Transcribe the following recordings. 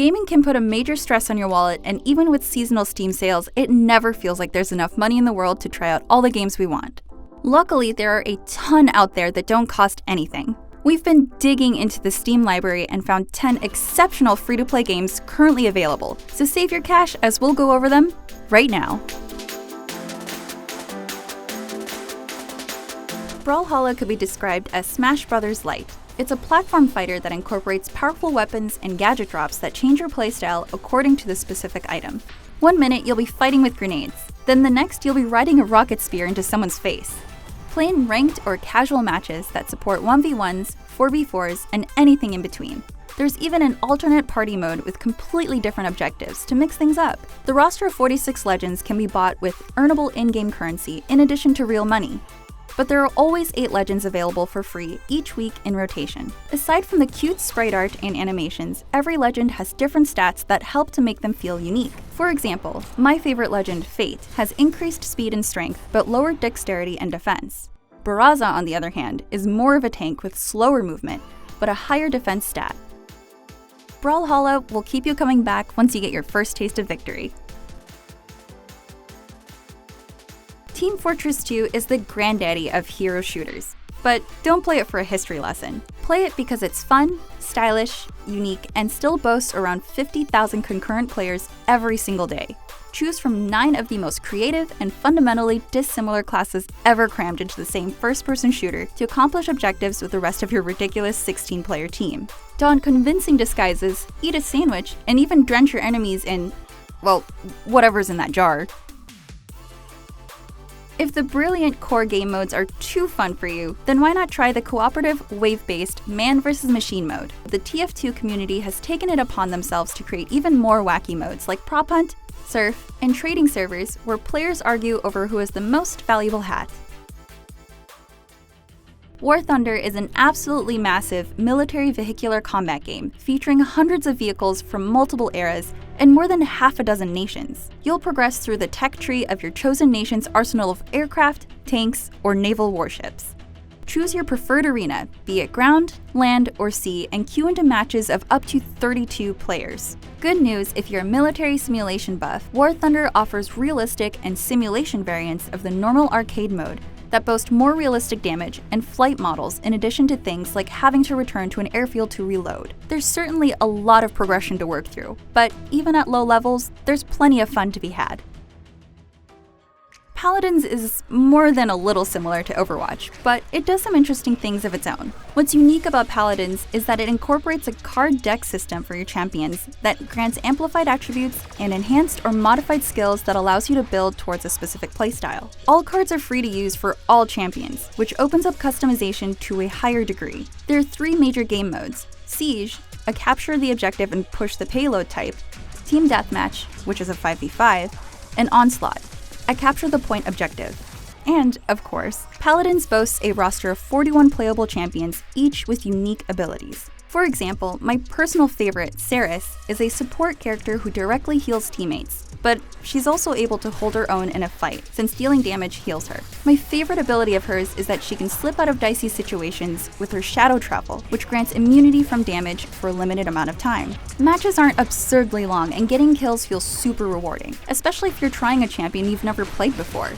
Gaming can put a major stress on your wallet, and even with seasonal Steam sales, it never feels like there's enough money in the world to try out all the games we want. Luckily, there are a ton out there that don't cost anything. We've been digging into the Steam library and found 10 exceptional free-to-play games currently available, so save your cash as we'll go over them right now. Brawlhalla could be described as Smash Bros. Lite. It's a platform fighter that incorporates powerful weapons and gadget drops that change your playstyle according to the specific item. One minute you'll be fighting with grenades, then the next you'll be riding a rocket spear into someone's face. Play in ranked or casual matches that support 1v1s, 4v4s, and anything in between. There's even an alternate party mode with completely different objectives to mix things up. The roster of 46 legends can be bought with earnable in-game currency in addition to real money. But there are always 8 legends available for free each week in rotation. Aside from the cute sprite art and animations, every legend has different stats that help to make them feel unique. For example, my favorite legend, Fate, has increased speed and strength, but lowered dexterity and defense. Barraza, on the other hand, is more of a tank with slower movement, but a higher defense stat. Brawlhalla will keep you coming back once you get your first taste of victory. Team Fortress 2 is the granddaddy of hero shooters, but don't play it for a history lesson. Play it because it's fun, stylish, unique, and still boasts around 50,000 concurrent players every single day. Choose from 9 of the most creative and fundamentally dissimilar classes ever crammed into the same first-person shooter to accomplish objectives with the rest of your ridiculous 16-player team. Don convincing disguises, eat a sandwich, and even drench your enemies in, well, whatever's in that jar. If the brilliant core game modes are too fun for you, then why not try the cooperative, wave-based man vs. machine mode? The TF2 community has taken it upon themselves to create even more wacky modes like Prop Hunt, Surf, and trading servers where players argue over who has the most valuable hat. War Thunder is an absolutely massive military vehicular combat game featuring hundreds of vehicles from multiple eras and more than half a dozen nations. You'll progress through the tech tree of your chosen nation's arsenal of aircraft, tanks, or naval warships. Choose your preferred arena, be it ground, land, or sea, and queue into matches of up to 32 players. Good news if you're a military simulation buff, War Thunder offers realistic and simulation variants of the normal arcade mode that boast more realistic damage and flight models in addition to things like having to return to an airfield to reload. There's certainly a lot of progression to work through, but even at low levels, there's plenty of fun to be had. Paladins is more than a little similar to Overwatch, but it does some interesting things of its own. What's unique about Paladins is that it incorporates a card deck system for your champions that grants amplified attributes and enhanced or modified skills that allows you to build towards a specific playstyle. All cards are free to use for all champions, which opens up customization to a higher degree. There are 3 major game modes: Siege, a capture the objective and push the payload type, Team Deathmatch, which is a 5v5, and Onslaught, a capture the point objective. And, of course, Paladins boasts a roster of 41 playable champions, each with unique abilities. For example, my personal favorite, Saris, is a support character who directly heals teammates, but she's also able to hold her own in a fight, since dealing damage heals her. My favorite ability of hers is that she can slip out of dicey situations with her shadow travel, which grants immunity from damage for a limited amount of time. Matches aren't absurdly long, and getting kills feels super rewarding, especially if you're trying a champion you've never played before.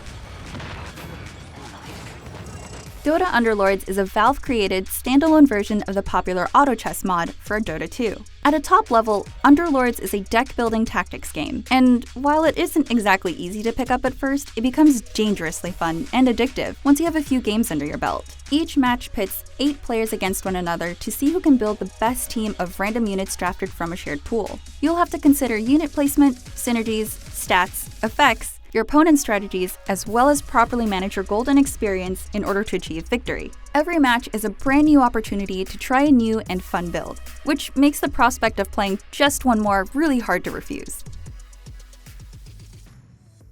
Dota Underlords is a Valve-created, standalone version of the popular auto chess mod for Dota 2. At a top level, Underlords is a deck-building tactics game, and while it isn't exactly easy to pick up at first, it becomes dangerously fun and addictive once you have a few games under your belt. Each match pits 8 players against one another to see who can build the best team of random units drafted from a shared pool. You'll have to consider unit placement, synergies, stats, effects, your opponent's strategies, as well as properly manage your golden experience in order to achieve victory. Every match is a brand new opportunity to try a new and fun build, which makes the prospect of playing just one more really hard to refuse.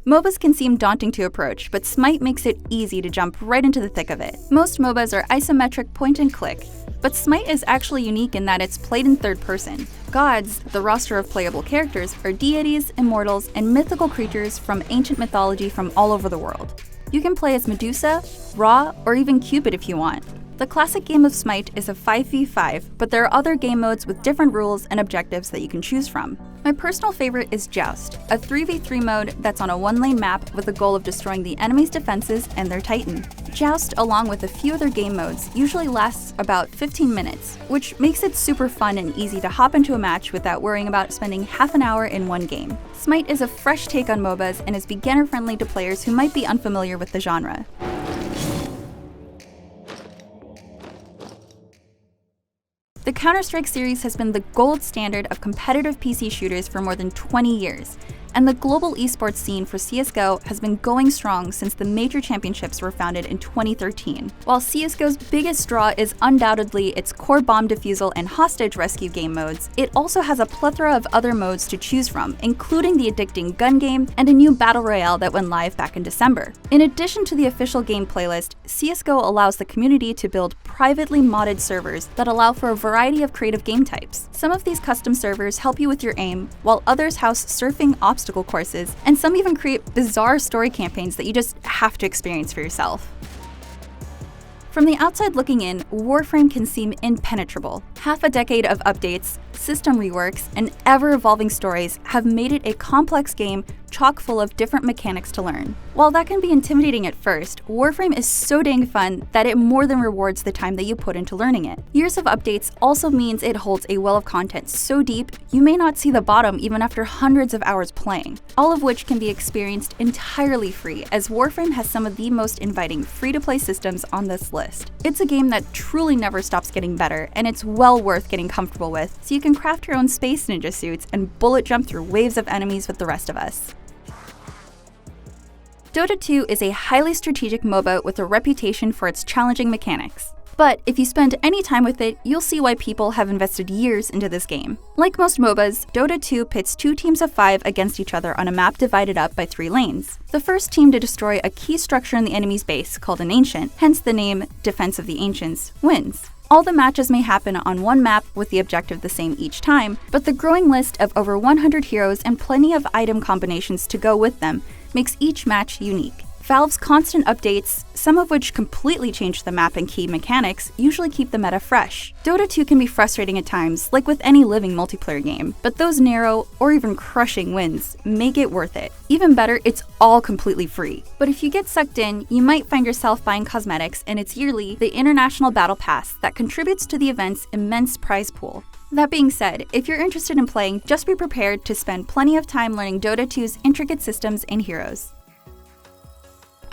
MOBAs can seem daunting to approach, but Smite makes it easy to jump right into the thick of it. Most MOBAs are isometric point and click, but Smite is actually unique in that it's played in third person. Gods, the roster of playable characters, are deities, immortals, and mythical creatures from ancient mythology from all over the world. You can play as Medusa, Ra, or even Cupid if you want. The classic game of Smite is a 5v5, but there are other game modes with different rules and objectives that you can choose from. My personal favorite is Joust, a 3v3 mode that's on a one-lane map with the goal of destroying the enemy's defenses and their titan. Joust, along with a few other game modes, usually lasts about 15 minutes, which makes it super fun and easy to hop into a match without worrying about spending half an hour in one game. Smite is a fresh take on MOBAs and is beginner-friendly to players who might be unfamiliar with the genre. The Counter-Strike series has been the gold standard of competitive PC shooters for more than 20 years, and the global esports scene for CSGO has been going strong since the major championships were founded in 2013. While CSGO's biggest draw is undoubtedly its core bomb defusal and hostage rescue game modes, it also has a plethora of other modes to choose from, including the addicting gun game and a new battle royale that went live back in December. In addition to the official game playlist, CSGO allows the community to build privately modded servers that allow for a variety of creative game types. Some of these custom servers help you with your aim, while others house surfing obstacle courses, and some even create bizarre story campaigns that you just have to experience for yourself. From the outside looking in, Warframe can seem impenetrable. Half a decade of updates, system reworks, and ever-evolving stories have made it a complex game chock full of different mechanics to learn. While that can be intimidating at first, Warframe is so dang fun that it more than rewards the time that you put into learning it. Years of updates also means it holds a well of content so deep, you may not see the bottom even after hundreds of hours playing, all of which can be experienced entirely free, as Warframe has some of the most inviting free-to-play systems on this list. It's a game that truly never stops getting better, and it's well worth getting comfortable with, so you can craft your own space ninja suits and bullet jump through waves of enemies with the rest of us. Dota 2 is a highly strategic MOBA with a reputation for its challenging mechanics. But if you spend any time with it, you'll see why people have invested years into this game. Like most MOBAs, Dota 2 pits two teams of 5 against each other on a map divided up by 3 lanes. The first team to destroy a key structure in the enemy's base, called an Ancient, hence the name Defense of the Ancients, wins. All the matches may happen on one map with the objective the same each time, but the growing list of over 100 heroes and plenty of item combinations to go with them makes each match unique. Valve's constant updates, some of which completely change the map and key mechanics, usually keep the meta fresh. Dota 2 can be frustrating at times, like with any living multiplayer game, but those narrow, or even crushing wins make it worth it. Even better, it's all completely free. But if you get sucked in, you might find yourself buying cosmetics, and it's yearly the International Battle Pass that contributes to the event's immense prize pool. That being said, if you're interested in playing, just be prepared to spend plenty of time learning Dota 2's intricate systems and heroes.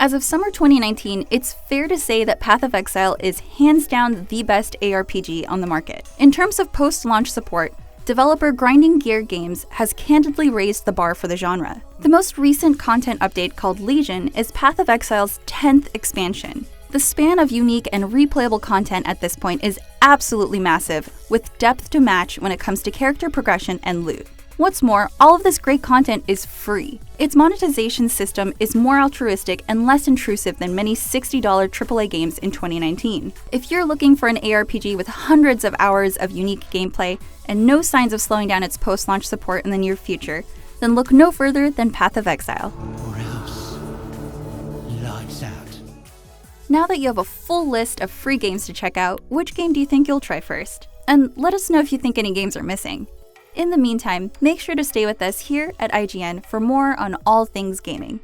As of summer 2019, it's fair to say that Path of Exile is hands down the best ARPG on the market. In terms of post-launch support, developer Grinding Gear Games has candidly raised the bar for the genre. The most recent content update, called Legion, is Path of Exile's 10th expansion. The span of unique and replayable content at this point is absolutely massive, with depth to match when it comes to character progression and loot. What's more, all of this great content is free. Its monetization system is more altruistic and less intrusive than many $60 AAA games in 2019. If you're looking for an ARPG with hundreds of hours of unique gameplay and no signs of slowing down its post-launch support in the near future, then look no further than Path of Exile. Or else, lights out. Now that you have a full list of free games to check out, which game do you think you'll try first? And let us know if you think any games are missing. In the meantime, make sure to stay with us here at IGN for more on all things gaming.